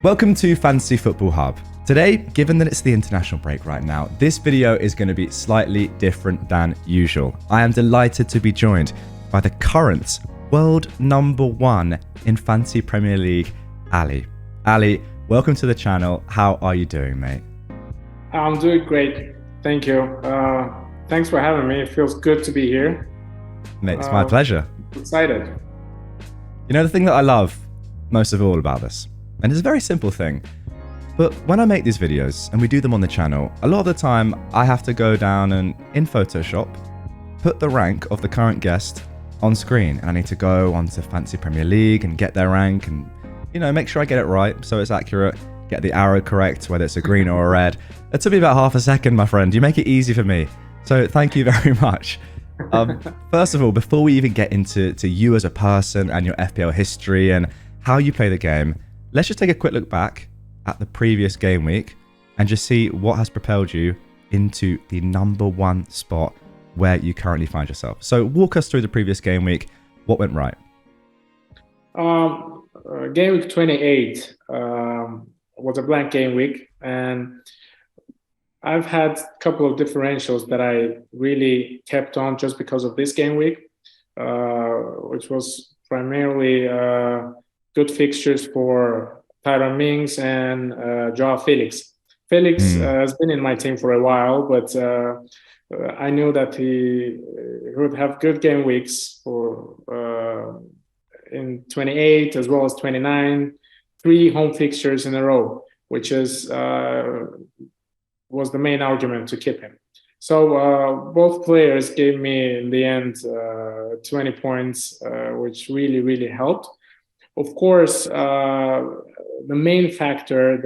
Welcome to Fantasy Football Hub. Today, given that it's the international break right now, this video is going to be slightly different than usual. I am delighted to be joined by the current world number one in Fantasy Premier League, Ali. Ali, welcome to the channel. How are you doing, mate? I'm doing great. Thank you. Thanks for having me. It feels good to be here. Mate, it's my pleasure. Excited. You know, the thing that I love most of all about this, and it's a very simple thing, but when I make these videos and we do them on the channel, a lot of the time I have to go down and in Photoshop, put the rank of the current guest on screen. And I need to go onto Fantasy Premier League and get their rank and, you know, make sure I get it right so it's accurate, get the arrow correct, whether it's a green or a red. It took me about half a second, my friend. You make it easy for me. So thank you very much. First of all, before we even get into you as a person and your FPL history and how you play the game, let's just take a quick look back at the previous game week and just see what has propelled you into the number one spot where you currently find yourself. So walk us through the previous game week. What went right? Game week 28 was a blank game week, and I've had a couple of differentials that I really kept on just because of this game week, which was primarily good fixtures for Tyron Mings and Joao Felix. Felix has been in my team for a while, but I knew that he would have good game weeks for in 28 as well as 29, 3 home fixtures in a row, which is was the main argument to keep him. So both players gave me in the end 20 points, which really helped. Of course, the main factor,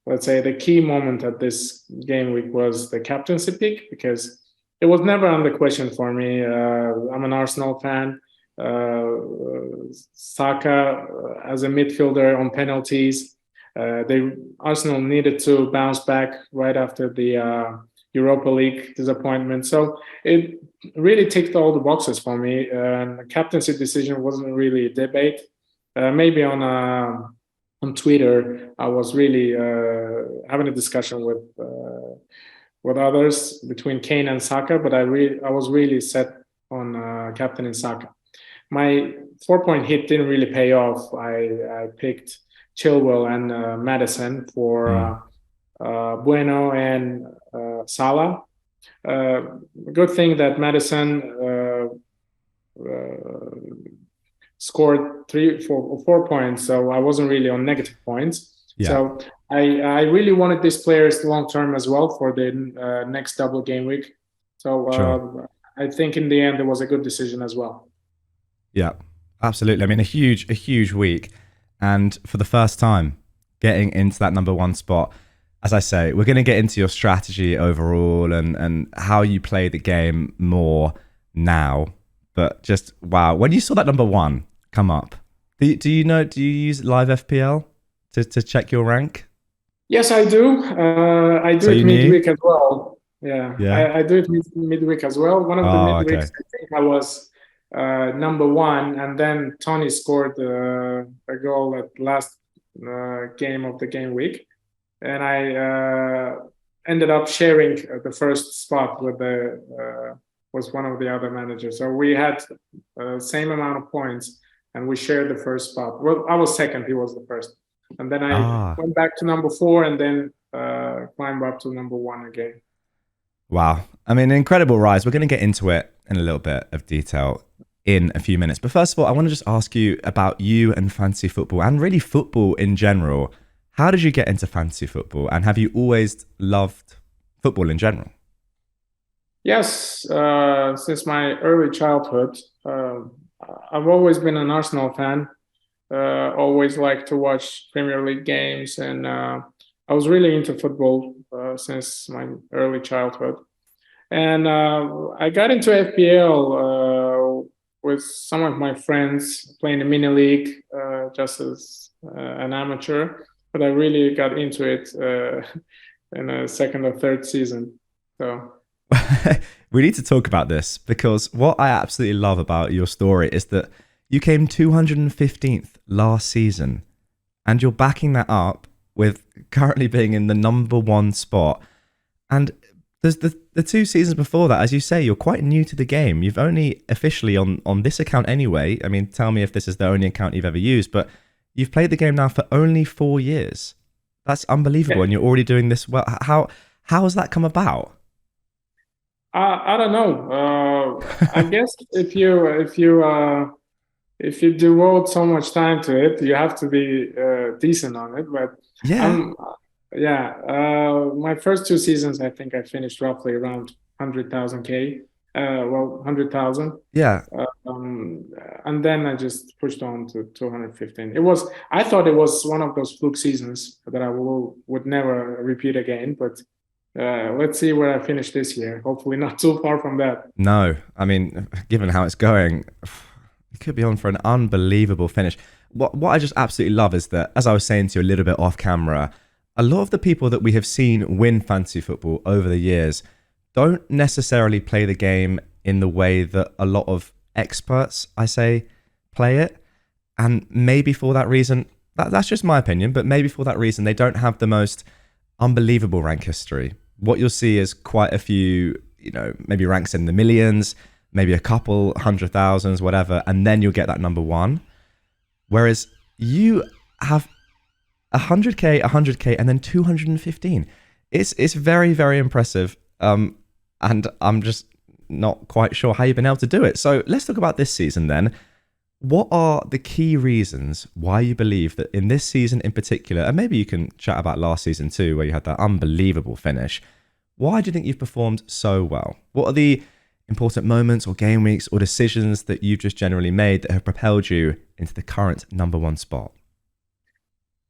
let's say the key moment at this game week was the captaincy pick, because it was never under question for me. I'm an Arsenal fan. Saka as a midfielder on penalties. Arsenal needed to bounce back right after the Europa League disappointment. So it really ticked all the boxes for me. The captaincy decision wasn't really a debate. Maybe on Twitter, I was really having a discussion with others between Kane and Saka, but I was really set on captaining Saka. My 4-point hit didn't really pay off. I picked Chilwell and Maddison for Bueno and Salah. Good thing that Maddison scored 4 points, so I wasn't really on negative points. Yeah. So I really wanted these players long term as well for the next double game week. So sure. I think in the end it was a good decision as well. Yeah, absolutely. I mean, a huge week, and for the first time getting into that number one spot. As I say, we're going to get into your strategy overall and how you play the game more now. But just, wow, when you saw that number one come up, do you use live FPL to check your rank? Yes, I do. I do it midweek as well. Yeah. I do it midweek as well. One of the midweeks, okay. I think I was number one, and then Tony scored a goal at last game of the game week. And I ended up sharing the first spot with was one of the other managers. So we had the same amount of points, and we shared the first spot. Well, I was second; he was the first. And then I went back to number 4, and then climbed up to number 1 again. Wow! I mean, an incredible rise. We're going to get into it in a little bit of detail in a few minutes. But first of all, I want to just ask you about you and fantasy football, and really football in general. How did you get into fantasy football, and have you always loved football in general? Yes, since my early childhood, I've always been an Arsenal fan. Always liked to watch Premier League games, and I was really into football since my early childhood. And I got into FPL with some of my friends playing the mini league just as an amateur. But I really got into it in a second or third season. So we need to talk about this, because what I absolutely love about your story is that You came 215th last season, and you're backing that up with currently being in the number one spot. And there's the 2 seasons before that, as you say, you're quite new to the game. You've only officially on this account anyway. I mean, tell me if this is the only account you've ever used, but you've played the game now for only 4 years. That's unbelievable, and you're already doing this well. How has that come about? I don't know. I guess if you devote so much time to it, you have to be decent on it. But Yeah, I'm, yeah. My first 2 seasons, I think I finished roughly around 100,000 K. Well, 100,000. yeah. And then I just pushed on to 215. I thought it was one of those fluke seasons that would never repeat again. But let's see where I finish this year. Hopefully, not too far from that. No, I mean, given how it's going, it could be on for an unbelievable finish. What I just absolutely love is that, as I was saying to you a little bit off camera, a lot of the people that we have seen win fantasy football over the years don't necessarily play the game in the way that a lot of experts, I say, play it. And maybe for that reason, that's just my opinion, but maybe for that reason, they don't have the most unbelievable rank history. What you'll see is quite a few, maybe ranks in the millions, maybe a couple 100,000s, whatever, and then you'll get that number one. Whereas you have 100K, 100K, and then 215. It's very, very impressive. And I'm just not quite sure how you've been able to do it. So let's talk about this season then. What are the key reasons why you believe that in this season in particular, and maybe you can chat about last season too, where you had that unbelievable finish, why do you think you've performed so well? What are the important moments or game weeks or decisions that you've just generally made that have propelled you into the current number one spot?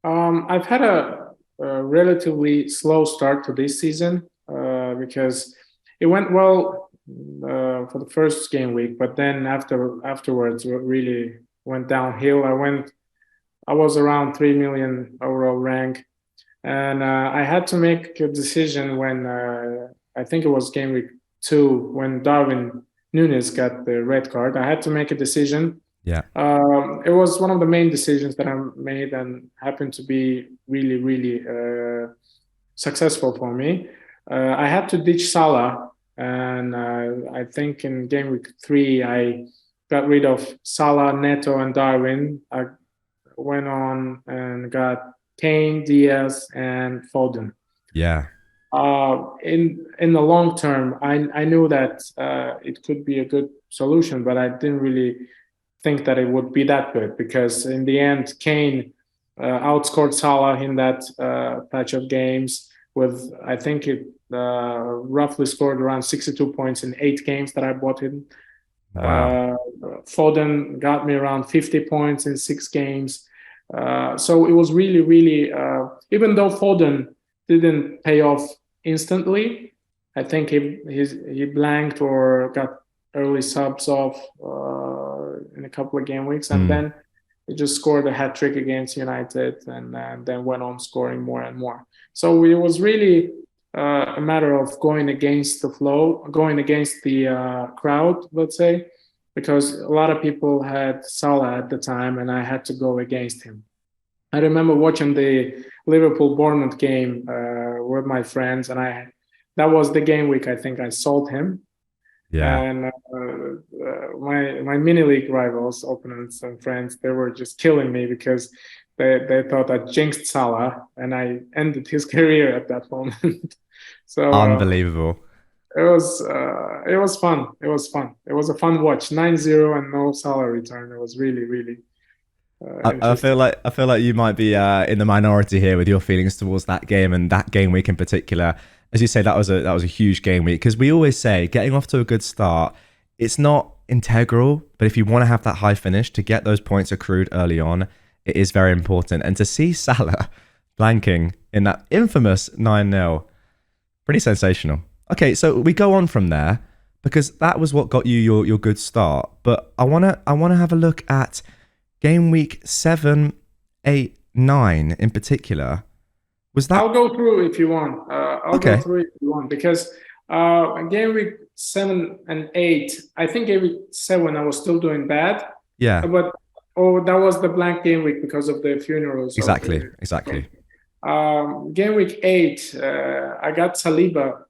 I've had a relatively slow start to this season because it went well for the first game week, but then afterwards it really went downhill. I was around 3 million overall rank, and I had to make a decision when I think it was game week 2 when Darwin Nunes got the red card. I had to make a decision. Yeah. It was one of the main decisions that I made and happened to be really, really successful for me. I had to ditch Salah, and I think in game week 3, I got rid of Salah, Neto, and Darwin. I went on and got Kane, Diaz, and Foden. Yeah. In the long term, I knew that it could be a good solution, but I didn't really think that it would be that good because in the end, Kane outscored Salah in that patch of games with, I think it roughly scored around 62 points in 8 games that I bought him. Wow. Foden got me around 50 points in 6 games. So it was really, really, even though Foden didn't pay off instantly, I think he blanked or got early subs off in a couple of game weeks, and then he just scored a hat trick against United, and then went on scoring more and more. So it was really a matter of going against the flow, going against the crowd, let's say, because a lot of people had Salah at the time, and I had to go against him. I remember watching the Liverpool-Bournemouth game with my friends, and that was the game week I think I sold him. Yeah. And my mini league rivals, opponents, and friends, they were just killing me because they thought I jinxed Salah, and I ended his career at that moment. So Unbelievable. it was fun. It was fun. It was a fun watch. 9-0 and no Salah return. It was really, really I feel like you might be in the minority here with your feelings towards that game and that game week in particular. As you say, that was a huge game week, because we always say getting off to a good start, it's not integral, but if you want to have that high finish to get those points accrued early on, it is very important. And to see Salah blanking in that infamous 9-0, pretty sensational. Okay, so we go on from there because that was what got you your good start. But I wanna have a look at game week 7, 8, 9 in particular. Was that? I'll go through if you want. I'll Okay. go through if you want, because game week 7 and 8, I think game week 7 I was still doing bad. Yeah. But Oh, that was the blank game week because of the funerals of Exactly, the. exactly. Game week 8, I got Saliba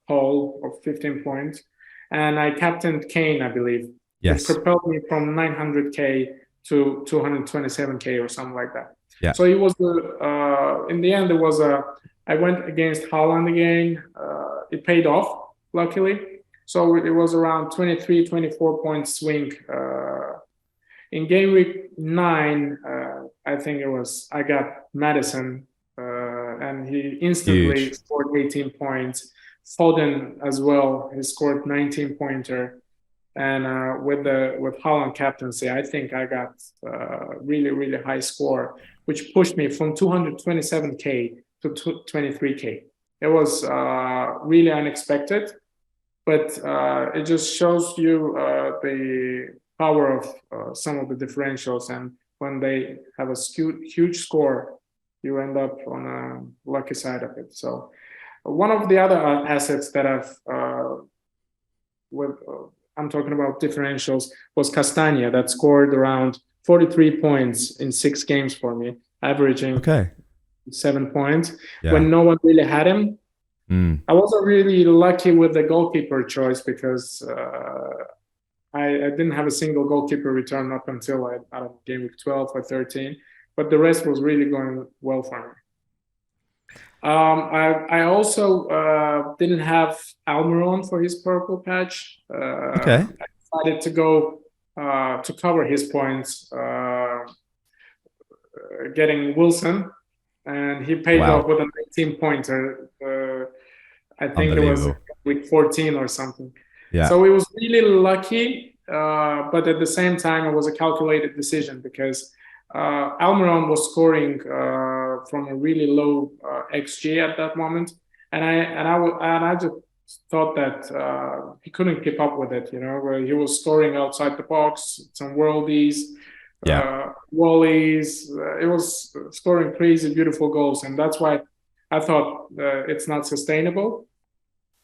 haul of 15 points, and I captained Kane, I believe, which Yes. propelled me from 900k to 227k or something like that. Yeah. So it was in the end, I went against Haaland again. It paid off, luckily. So it was around 23, 24 point swing. In game week 9, I think I got Maddison, and he instantly Huge. scored 18 points. Foden as well, he scored 19 pointer. And with Haaland captaincy, I think I got really, really high score, which pushed me from 227k to 23k. It was really unexpected, but it just shows you the power of some of the differentials. And when they have a huge score, you end up on a lucky side of it. So one of the other assets that with I'm talking about differentials was Castagna, that scored around 43 points in 6 games for me, averaging Okay. 7 points Yeah. when no one really had him. Mm. I wasn't really lucky with the goalkeeper choice because I didn't have a single goalkeeper return up until I don't know, game week 12 or 13, but the rest was really going well for me. I also didn't have Almiron for his purple patch. Okay. I decided to go to cover his points, getting Wilson, and he paid off Wow. with a 19 pointer. I think it was Unbelievable. week 14 or something. Yeah. So it was really lucky, but at the same time, it was a calculated decision because Almiron was scoring from a really low xG at that moment, and I just thought that he couldn't keep up with it. You know, where he was scoring outside the box, some worldies, Yeah. volleys. It was scoring crazy, beautiful goals, and that's why I thought it's not sustainable.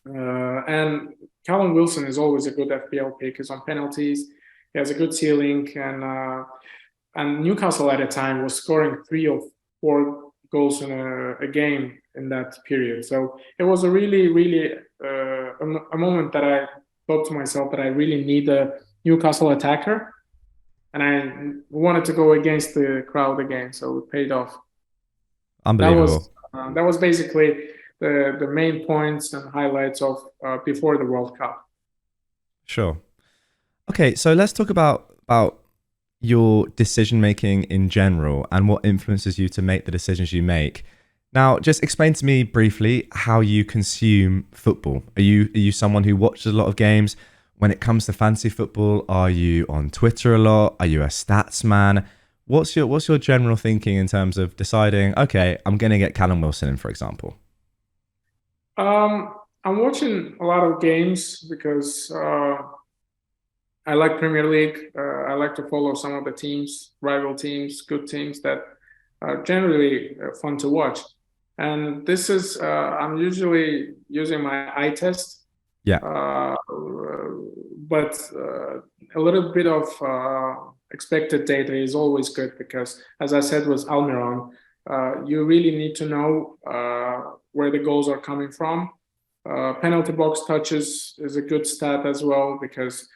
And Callum Wilson is always a good FPL pick. He's on penalties. He has a good ceiling, and Newcastle at a time was scoring 3 or 4 goals in a game in that period. So it was a really, really a moment that I thought to myself that I really need a Newcastle attacker, and I wanted to go against the crowd again. So it paid off. Unbelievable. That was basically the main points and highlights of before the World Cup. Sure. Okay, so let's talk about your decision making in general and what influences you to make the decisions you make. Now, just explain to me briefly how you consume football. Are you someone who watches a lot of games? When it comes to fantasy football, are you on Twitter a lot? Are you a stats man? What's your general thinking in terms of deciding, okay, I'm going to get Callum Wilson in, for example? I'm watching a lot of games because I like Premier League. I like to follow some of the teams, rival teams, good teams that are generally fun to watch. And this is, I'm usually using my eye test. Yeah. But a little bit of expected data is always good because, as I said, with Almiron, you really need to know where the goals are coming from. Penalty box touches is a good stat as well because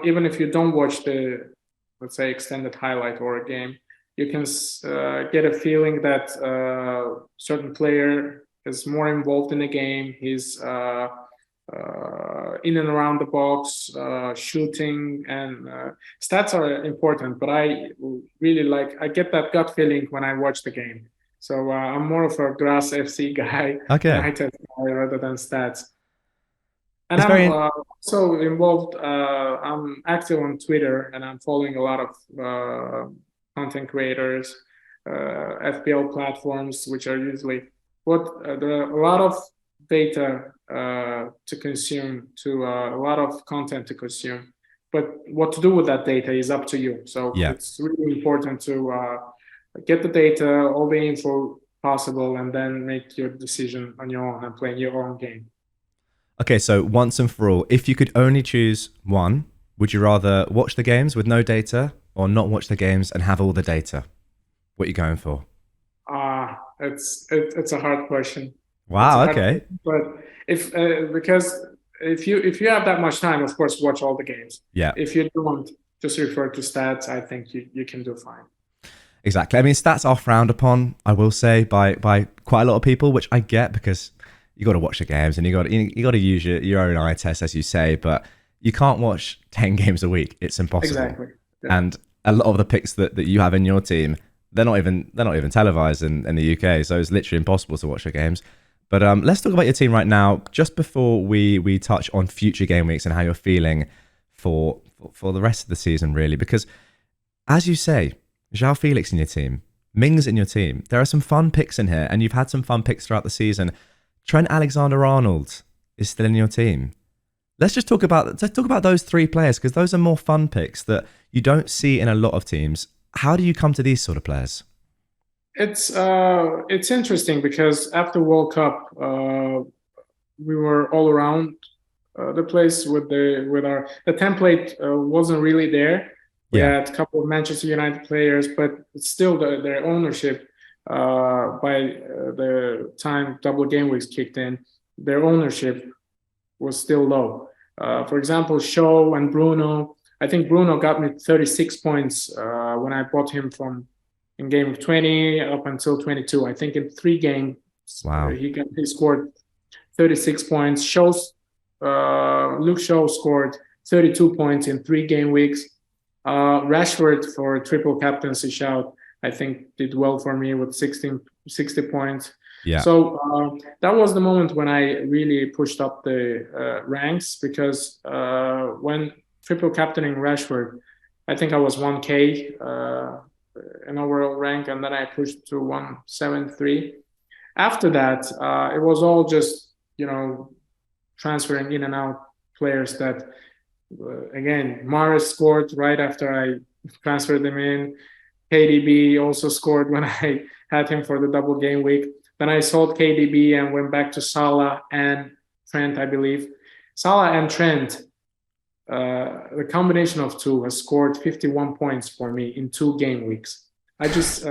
even if you don't watch the, let's say, extended highlight or a game, you can get a feeling that certain player is more involved in the game. He's in and around the box, shooting, and stats are important. But I really I get that gut feeling when I watch the game. So I'm more of a grass FC guy, and Okay. I test guy rather than stats. And It's I'm very also involved. I'm active on Twitter, and I'm following a lot of content creators, FPL platforms, which are usually there are a lot of data to consume, to a lot of content to consume. But what to do with that data is up to you. So yeah. it's really important to get the data, all the info possible, and then make your decision on your own and play your own game. Okay, so once and for all, if you could only choose one, would you rather watch the games with no data or not watch the games and have all the data? What are you going for? It's a hard question. It's a Wow, hard okay. question, but because if you have that much time, of course, watch all the games. Yeah, If you don't, just refer to stats. I think you can do fine. exactly. I mean, stats are frowned upon, I will say, by quite a lot of people, which I get because you got to watch the games and you got to use your own eye test, as you say, but you can't watch 10 games a week. It's impossible. Exactly. Yeah. And a lot of the picks that you have in your team, they're not even televised in the UK, so it's literally impossible to watch the games. But let's talk about your team right now, just before we touch on future game weeks and how you're feeling for the rest of the season, really. Because as you say, João Felix in your team, Mings in your team, there are some fun picks in here, and you've had some fun picks throughout the season. Trent Alexander-Arnold is still in your team. Let's talk about those three players, because those are more fun picks that you don't see in a lot of teams. How do you come to these sort of players? It's interesting because after World Cup, we were all around the place with the template wasn't really there. We had a couple of Manchester United players, but still their ownership by the time double game weeks kicked in, their ownership was still low. For example, Shaw and Bruno. I think Bruno got me 36 points when I bought him from in game of 20 up until 22. I think in 3 games, wow, he scored 36 points. Luke Shaw scored 32 points in 3 game weeks. Rashford for triple captaincy shout, I think did well for me with 60 points. Yeah. So that was the moment when I really pushed up the ranks, because when triple captaining Rashford, I think I was 1K in overall rank, and then I pushed to 173. After that, it was all just, transferring in and out players that, again, Mahrez scored right after I transferred them in. KDB also scored when I had him for the double game week. Then I sold KDB and went back to Salah and Trent, I believe. Salah and Trent, the combination of two, has scored 51 points for me in 2 game weeks. I just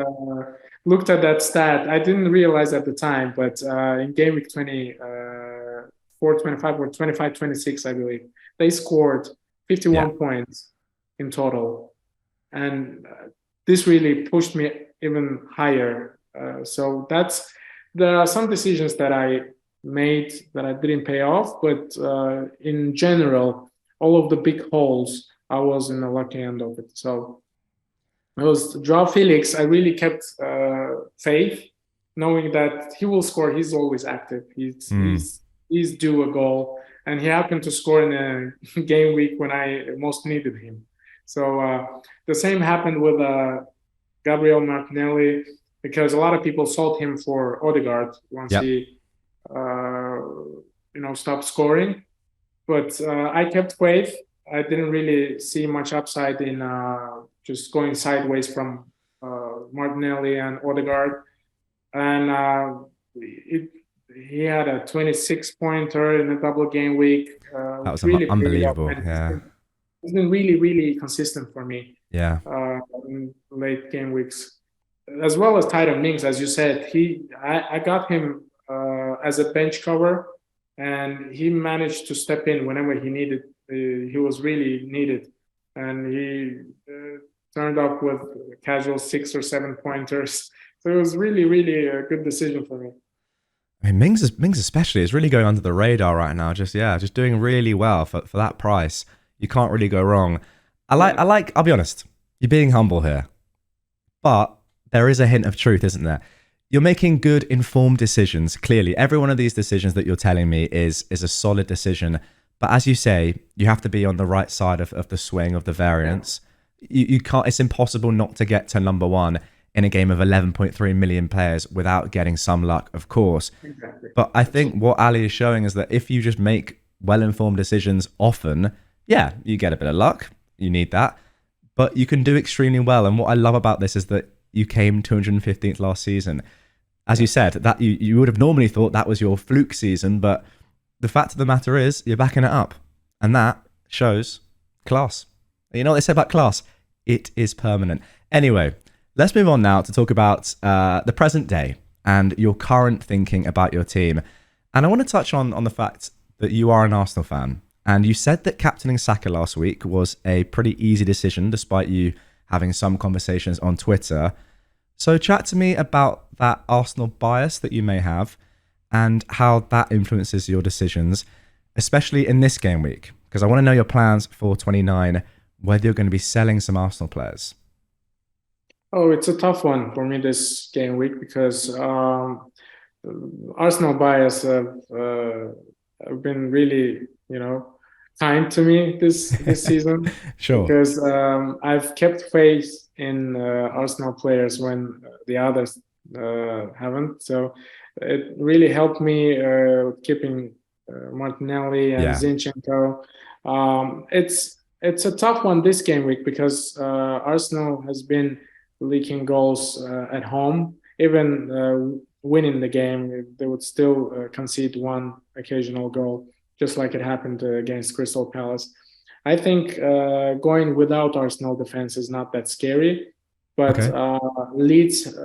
looked at that stat. I didn't realize at the time, but in game week 24, 25, or 25, 26, I believe, they scored 51 points in total. And this really pushed me even higher. So there are some decisions that I made that I didn't pay off, but in general, all of the big holes, I was in the lucky end of it. So it was João Felix. I really kept faith, knowing that he will score. He's always active. He's due a goal, and he happened to score in a game week when I most needed him. So the same happened with Gabriel Martinelli, because a lot of people sold him for Odegaard once he stopped scoring. But I kept faith. I didn't really see much upside in just going sideways from Martinelli and Odegaard. And he had a 26-pointer in a double game week. That was really unbelievable. It's been really, really consistent for me. In late game weeks, as well as Tyron Mings, as you said. I got him as a bench cover, and he managed to step in whenever he needed. He was really needed, and he turned up with casual 6 or 7 pointers. So it was really, really a good decision for me. I mean, Mings especially is really going under the radar right now. Just doing really well for that price. You can't really go wrong. I'll be honest, you're being humble here, but there is a hint of truth, isn't there? You're making good, informed decisions. Clearly, every one of these decisions that you're telling me is a solid decision. But as you say, you have to be on the right side of the swing of the variance. You can't. It's impossible not to get to number one in a game of 11.3 million players without getting some luck, of course. Exactly. But I think what Ali is showing is that if you just make well-informed decisions often, you get a bit of luck. You need that. But you can do extremely well. And what I love about this is that you came 215th last season. As you said, that you would have normally thought that was your fluke season, but the fact of the matter is you're backing it up. And that shows class. You know what they say about class? It is permanent. Anyway, let's move on now to talk about the present day and your current thinking about your team. And I want to touch on the fact that you are an Arsenal fan. And you said that captaining Saka last week was a pretty easy decision, despite you having some conversations on Twitter. So chat to me about that Arsenal bias that you may have and how that influences your decisions, especially in this game week, because I want to know your plans for 29, whether you're going to be selling some Arsenal players. Oh, it's a tough one for me this game week because Arsenal bias have been really, kind to me this season Sure. because I've kept faith in Arsenal players when the others haven't. So it really helped me keeping Martinelli and Yeah. Zinchenko. It's a tough one this game week because Arsenal has been leaking goals at home. Even winning the game, they would still concede one occasional goal, just like it happened against Crystal Palace. I think going without Arsenal defense is not that scary, but Okay. Leeds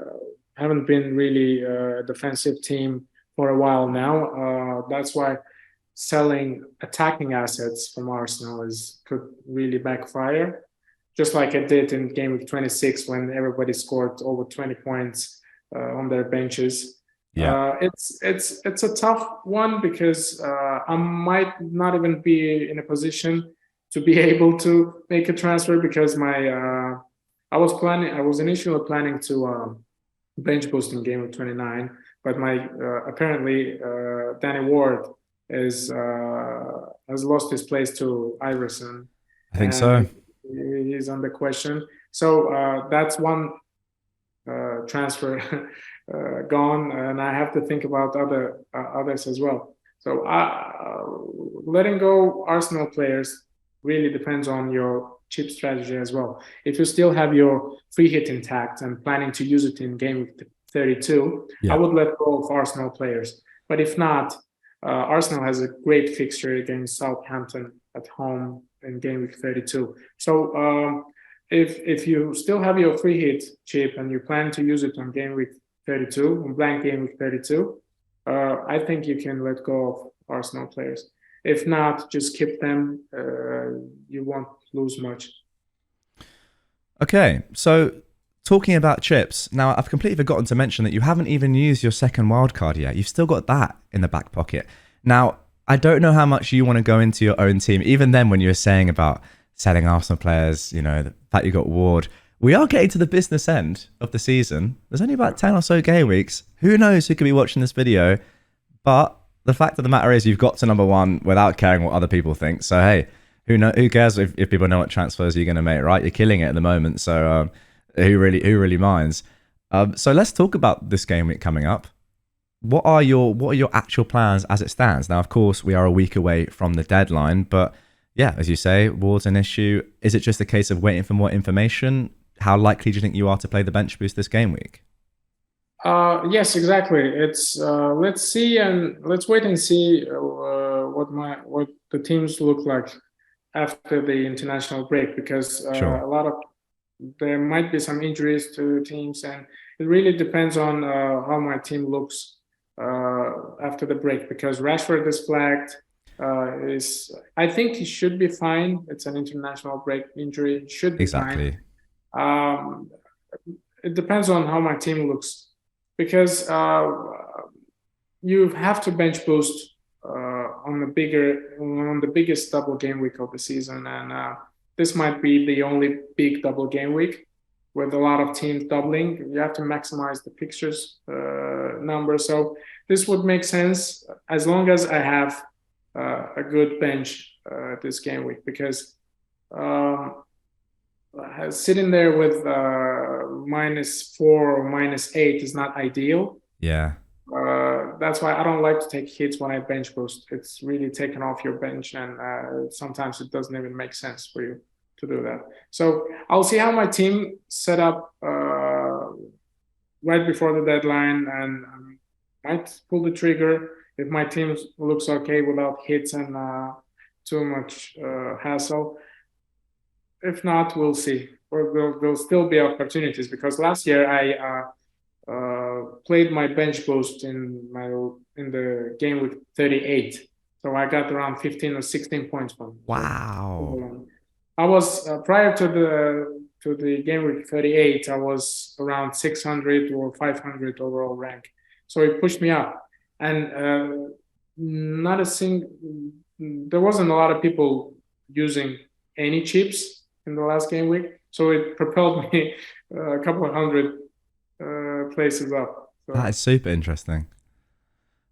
haven't been really a defensive team for a while now. That's why selling attacking assets from Arsenal could really backfire, just like it did in game week 26 when everybody scored over 20 points on their benches. Yeah. It's a tough one because I might not even be in a position to be able to make a transfer because I was initially planning to bench boost in game week 29, but my apparently Danny Ward is has lost his place to Iverson, I think so. and he's under question. So that's one transfer gone, and I have to think about others as well. So letting go Arsenal players really depends on your chip strategy as well. If you still have your free hit intact and planning to use it in game 32, I Yeah. would let go of Arsenal players. But if not, Arsenal has a great fixture against Southampton at home in game week 32. So if you still have your free hit chip and you plan to use it on game week 32, on blank game week 32, I think you can let go of Arsenal players. If not, just keep them. You won't lose much. Okay. So talking about chips, now I've completely forgotten to mention that you haven't even used your second wildcard yet. You've still got that in the back pocket. Now, I don't know how much you want to go into your own team. Even then, when you were saying about selling Arsenal players, the fact you got Ward, we are getting to the business end of the season. There's only about 10 or so game weeks. Who knows who could be watching this video? But the fact of the matter is you've got to number one without caring what other people think. So, hey, who cares if people know what transfers you're going to make, right? You're killing it at the moment. So who really minds? So let's talk about this game week coming up. What are your actual plans as it stands? Now, of course, we are a week away from the deadline, but yeah, as you say, Ward's an issue. Is it just a case of waiting for more information? How likely do you think you are to play the bench boost this game week? Yes, exactly. It's let's see and let's wait and see what the teams look like after the international break because Sure. there might be some injuries to teams and it really depends on how my team looks after the break because Rashford is flagged. I think he should be fine. It's an international break injury. It should be fine. Exactly. Um, it depends on how my team looks because you have to bench boost on the biggest double game week of the season, and this might be the only big double game week with a lot of teams doubling. You have to maximize the fixtures number, so this would make sense as long as I have a good bench this game week because sitting there with -4 or -8 is not ideal. Yeah. That's why I don't like to take hits when I bench boost. It's really taken off your bench, and sometimes it doesn't even make sense for you to do that. So I'll see how my team set up right before the deadline, and might pull the trigger if my team looks okay without hits and too much hassle. if not, we'll see. Or there'll still be opportunities because last year I played my bench boost in the game week 38, so I got around 15 or 16 points from it. Wow. So, I was prior to the game week 38, I was around 600 or 500 overall rank, so it pushed me up, and not a single. There wasn't a lot of people using any chips in the last game week, so it propelled me a couple of hundred places up. That So is super interesting.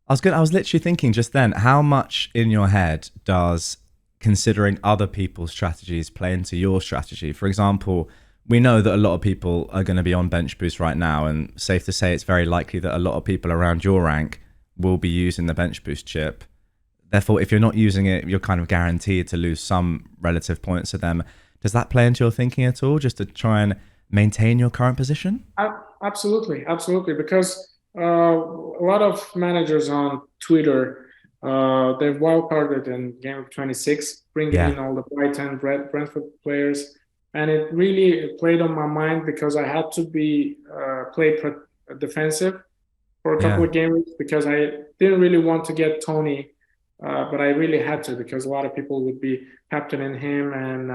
I was literally thinking just then, how much in your head does considering other people's strategies play into your strategy? For example, we know that a lot of people are going to be on bench boost right now, and safe to say it's very likely that a lot of people around your rank will be using the bench boost chip. Therefore, if you're not using it, you're kind of guaranteed to lose some relative points to them. Does that play into your thinking at all, just to try and maintain your current position? absolutely, absolutely, because a lot of managers on Twitter they've wildcarded in game of 26, bringing Yeah. in all the Brighton, Brentford players, and it really played on my mind because I had to be play defensive for a couple Yeah. of games because I didn't really want to get Tony, but I really had to because a lot of people would be captaining him, and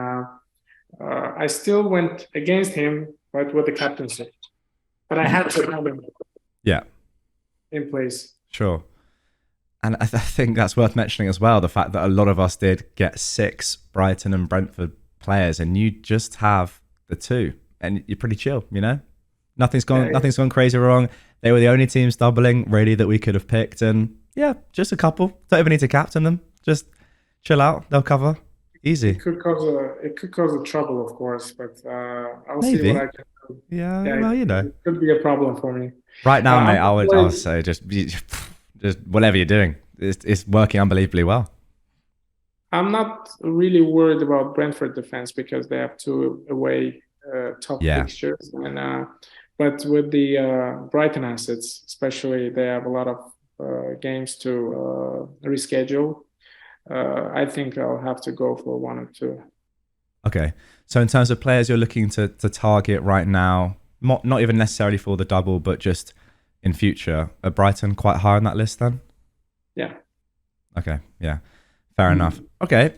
I still went against him, but with the captaincy. But I had to have him Yeah. in place. Sure. And I think that's worth mentioning as well, the fact that a lot of us did get 6 Brighton and Brentford players, and you just have the 2, and you're pretty chill, you know? Nothing's gone crazy wrong. They were the only teams doubling really that we could have picked, and yeah, just a couple. Don't even need to captain them. Just chill out. They'll cover. Easy. It could cause a trouble, of course, but I'll see what Maybe. I can do. Yeah, Yeah, well, you know. it could be a problem for me. Right now, mate, I'm not I worried. would say just whatever you're doing. It's working unbelievably well. I'm not really worried about Brentford defense because they have two away tough Yeah. fixtures, and but with the Brighton assets, especially, they have a lot of games to reschedule. I think I'll have to go for one or two. Okay. So in terms of players you're looking to target right now, not even necessarily for the double, but just in future, are Brighton quite high on that list then? Yeah. Okay. Yeah. Fair enough. Okay.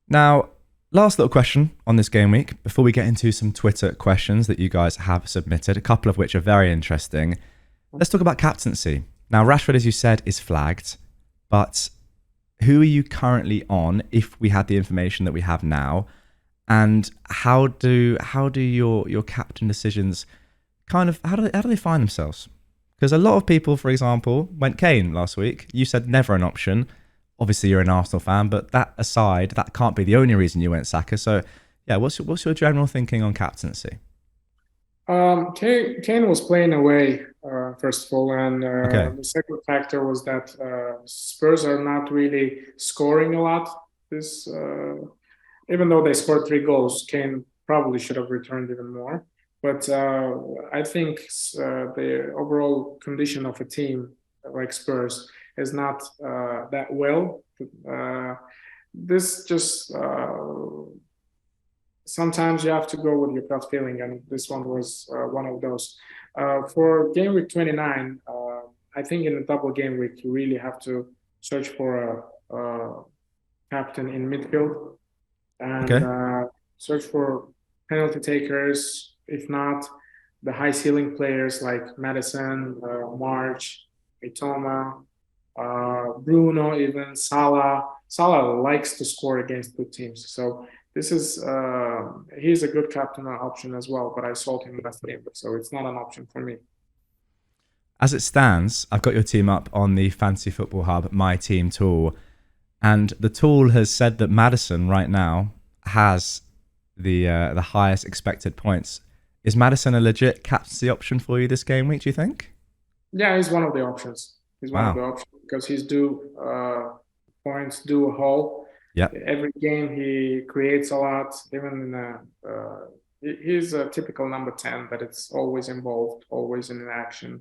Now, last little question on this game week before we get into some Twitter questions that you guys have submitted, a couple of which are very interesting. Let's talk about captaincy. Now, Rashford, as you said, is flagged, but who are you currently on if we had the information that we have now? And how do your captain decisions kind of how do they find themselves? Because a lot of people, for example, went Kane last week. You said never an option. Obviously, you're an Arsenal fan, but that aside, that can't be the only reason you went Saka. So, yeah, what's your general thinking on captaincy? Kane was playing away, first of all, and Okay. the second factor was that Spurs are not really scoring a lot. This, even though they scored 3 goals, Kane probably should have returned even more. But I think the overall condition of a team like Spurs is not that well. This just sometimes you have to go with your gut feeling, and this one was one of those. For game week 29, I think in a double game week, you really have to search for a captain in midfield and Okay. search for penalty takers. If not, the high ceiling players like Maddison, March, Mitoma, Bruno, even Salah. Salah likes to score against good teams, so this is he's a good captain option as well. But I sold him last game, so it's not an option for me. As it stands, I've got your team up on the Fantasy Football Hub My Team tool, and the tool has said that Maddison right now has the highest expected points. Is Maddison a legit captaincy option for you this game week? Do you think? Yeah, he's one of the options. He's one of the Wow. options because he's due points, due a haul. Yep. Every game he creates a lot. Even in he's a typical number 10, but it's always involved, always in action,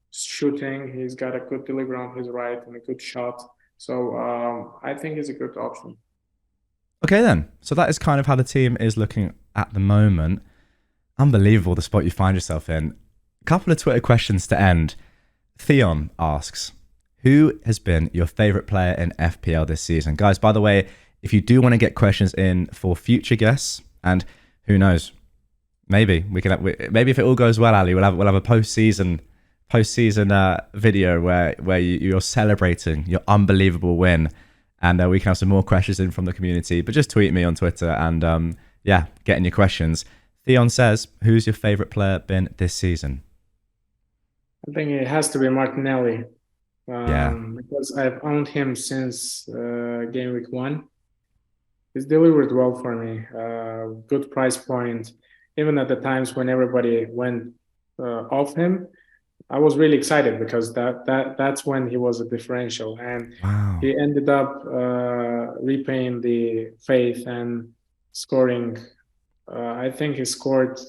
shooting. He's got a good delivery on his right and a good shot. So I think he's a good option. Okay then. So that is kind of how the team is looking at the moment. Unbelievable the spot you find yourself in. A couple of Twitter questions to end. Theon asks, who has been your favorite player in FPL this season? Guys, by the way, if you do want to get questions in for future guests, and who knows, maybe we can maybe if it all goes well, Ali, we'll have a post-season video where you're celebrating your unbelievable win, and we can have some more questions in from the community. But just tweet me on Twitter and get in your questions. Theon says, who's your favorite player been this season? I think it has to be Martinelli. Yeah. Because I've owned him since game week 1. He's delivered well for me. Good price point. Even at the times when everybody went off him, I was really excited because that's when he was a differential, and Wow. he ended up repaying the faith and scoring. I think he scored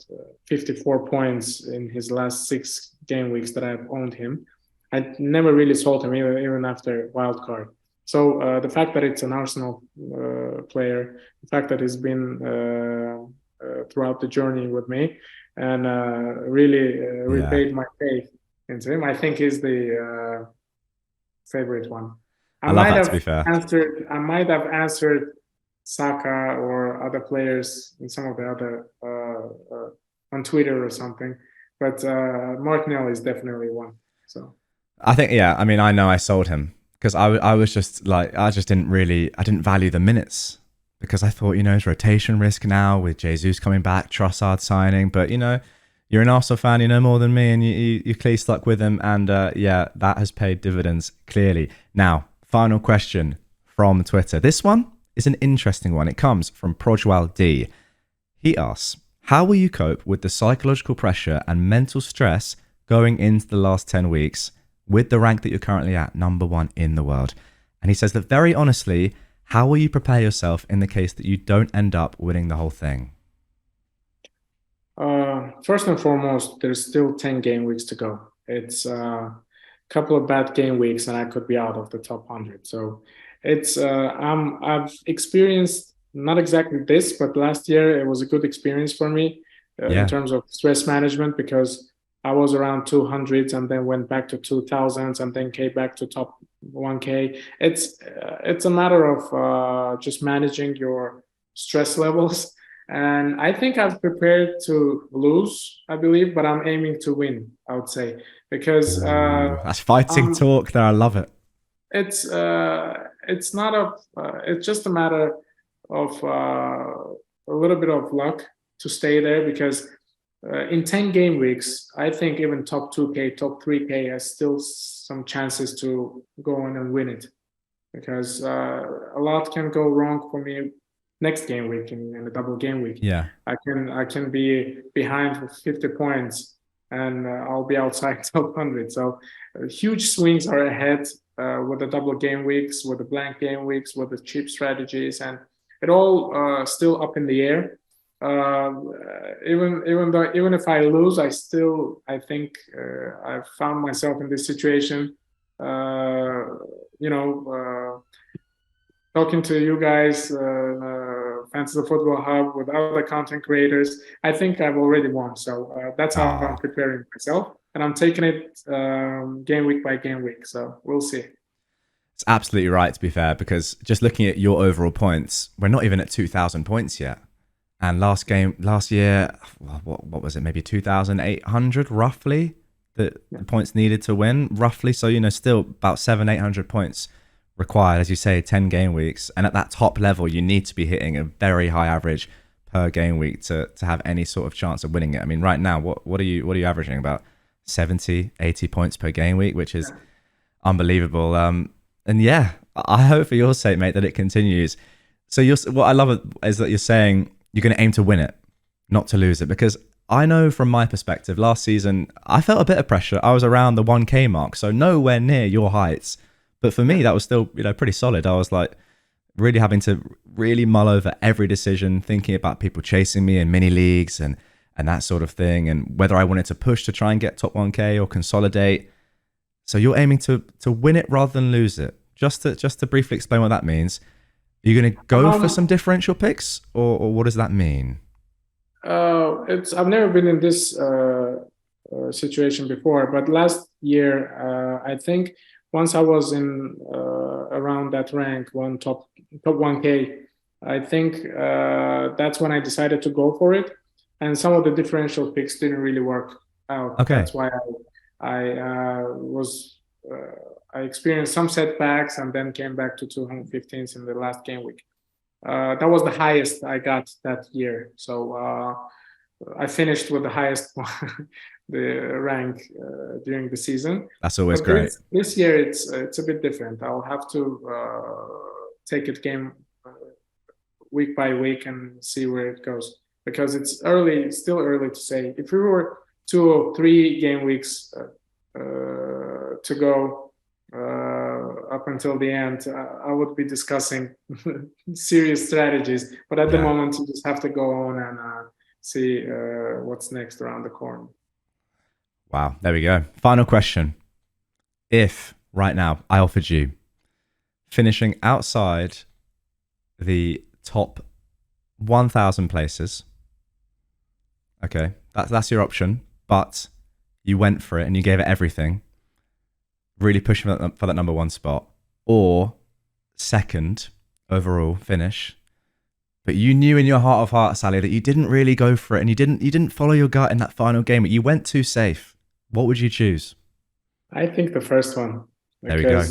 54 points in his last 6 game weeks that I've owned him. I never really sold him even after wildcard. So the fact that it's an Arsenal player, the fact that he's been throughout the journey with me and really repaid my faith into him, I think is the favorite one. I love that, to be fair. I might have answered Saka or other players in some of the other on Twitter or something, but Martinelli is definitely one. So I think, yeah, I mean, I know I sold him because I was just like, I didn't value the minutes because I thought, his rotation risk now with Jesus coming back, Trossard signing, but you're an Arsenal fan, you know more than me, and you clearly stuck with him, and that has paid dividends clearly. Now, final question from Twitter. This one is an interesting one. It comes from Projwal D. He asks, how will you cope with the psychological pressure and mental stress going into the last 10 weeks with the rank that you're currently at, number 1 in the world? And he says that very honestly, how will you prepare yourself in the case that you don't end up winning the whole thing? First and foremost, there's still 10 game weeks to go. It's a couple of bad game weeks and I could be out of the top 100. So it's I've experienced not exactly this, but last year it was a good experience for me in terms of stress management, because I was around 200s and then went back to 2000s and then came back to top 1K. It's a matter of just managing your stress levels. And I think I've prepared to lose, I believe, but I'm aiming to win, I would say, because that's fighting talk there. I love it. It's just a matter of a little bit of luck to stay there, because in 10 game weeks, I think even top 2K, top 3K has still some chances to go on and win it, because a lot can go wrong for me next game week in a double game week. Yeah, I can be behind for 50 points and I'll be outside top 100. So huge swings are ahead with the double game weeks, with the blank game weeks, with the cheap strategies, and it all still up in the air. Even if I lose, I think I've found myself in this situation. Talking to you guys, Fantasy Football Hub, with other content creators, I think I've already won. So that's how I'm preparing myself, and I'm taking it game week by game week. So we'll see. It's absolutely right, to be fair, because just looking at your overall points, we're not even at 2,000 points yet. And last year, what was it? Maybe 2,800 roughly, the points needed to win roughly. So, still about 700-800 points required, as you say, 10 game weeks. And at that top level, you need to be hitting a very high average per game week to have any sort of chance of winning it. I mean, right now, what are you averaging? About 70, 80 points per game week, which is unbelievable. And yeah, I hope for your sake, mate, that it continues. So what I love is that you're saying you're going to aim to win it, not to lose it. Because I know from my perspective, last season, I felt a bit of pressure. I was around the 1K mark, so nowhere near your heights. But for me, that was still, pretty solid. I was like really having to really mull over every decision, thinking about people chasing me in mini leagues and that sort of thing, and whether I wanted to push to try and get top 1K or consolidate. So you're aiming to win it rather than lose it. Just to briefly explain what that means. Are you going to go for some differential picks, or what does that mean? It's I've never been in this situation before, but last year I think once I was in around that rank, top 1K, I think that's when I decided to go for it, and some of the differential picks didn't really work out. Okay. That's why I I experienced some setbacks and then came back to 215s in the last game week. That was the highest I got that year. So I finished with the highest the rank during the season. That's always But great. this year it's a bit different. I'll have to take it game week by week and see where it goes, because it's early, still early to say. If we were 2 or 3 game weeks to go up until the end, I would be discussing serious strategies. But at the moment, you just have to go on and see what's next around the corner. Wow, there we go. Final question. If right now I offered you finishing outside the top 1,000 places, okay, that's your option, but you went for it and you gave it everything, really pushing for that number 1 spot, or second overall finish, but you knew in your heart of hearts, Sally, that you didn't really go for it and you didn't follow your gut in that final game. You went too safe. What would you choose? I think the first one. There we go.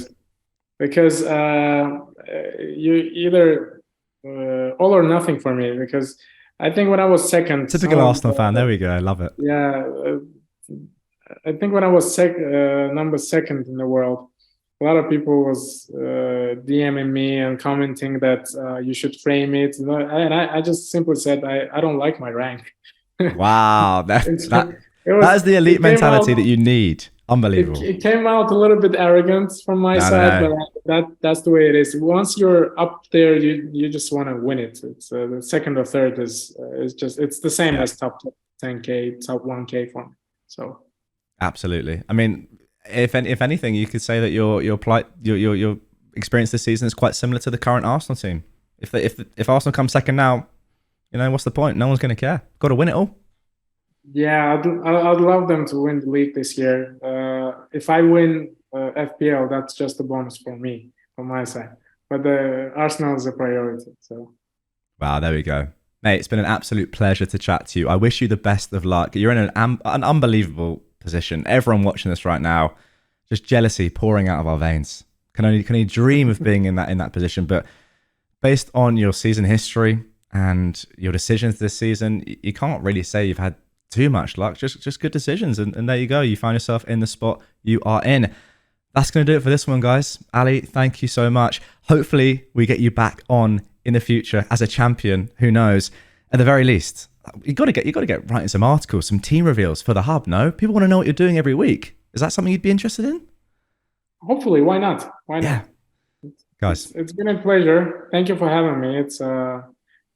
Because you either all or nothing for me. Because I think when I was second, typical Arsenal fan. There we go. I love it. Yeah, I think when I was number 2nd in the world, a lot of people was DMing me and commenting that you should frame it, and I just simply said I don't like my rank. Wow, that is the elite mentality that you need. Unbelievable. It came out a little bit arrogant from my side, but that's the way it is. Once you're up there, you just want to win it. It's the second or third is just, it's the same as top 10K, top 1K for me. So absolutely. I mean, if anything, you could say that your experience this season is quite similar to the current Arsenal team. If Arsenal come second now, what's the point? No one's going to care. Got to win it all. Yeah, I'd love them to win the league this year. If I win FPL, that's just a bonus for me, from my side. But Arsenal is a priority. So, wow, there we go, mate. It's been an absolute pleasure to chat to you. I wish you the best of luck. You're in an unbelievable position. Everyone watching this right now, just jealousy pouring out of our veins. Can only dream of being in that position. But based on your season history and your decisions this season, you can't really say you've had too much luck, just good decisions, and there you go. You find yourself in the spot you are in. That's going to do it for this one, guys. Ali, thank you so much. Hopefully we get you back on in the future as a champion. Who knows? At the very least, you got to get writing some articles, some team reveals for the hub. No, people want to know what you're doing every week. Is that something you'd be interested in? Hopefully, why not? Why not? Guys, it's been a pleasure. Thank you for having me.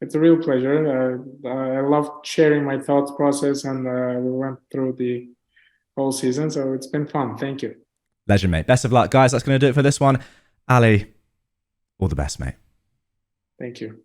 It's a real pleasure. I love sharing my thoughts process, and we went through the whole season, so it's been fun. Thank you. Legend, mate. Best of luck, guys. That's going to do it for this one. Ali, all the best, mate. Thank you.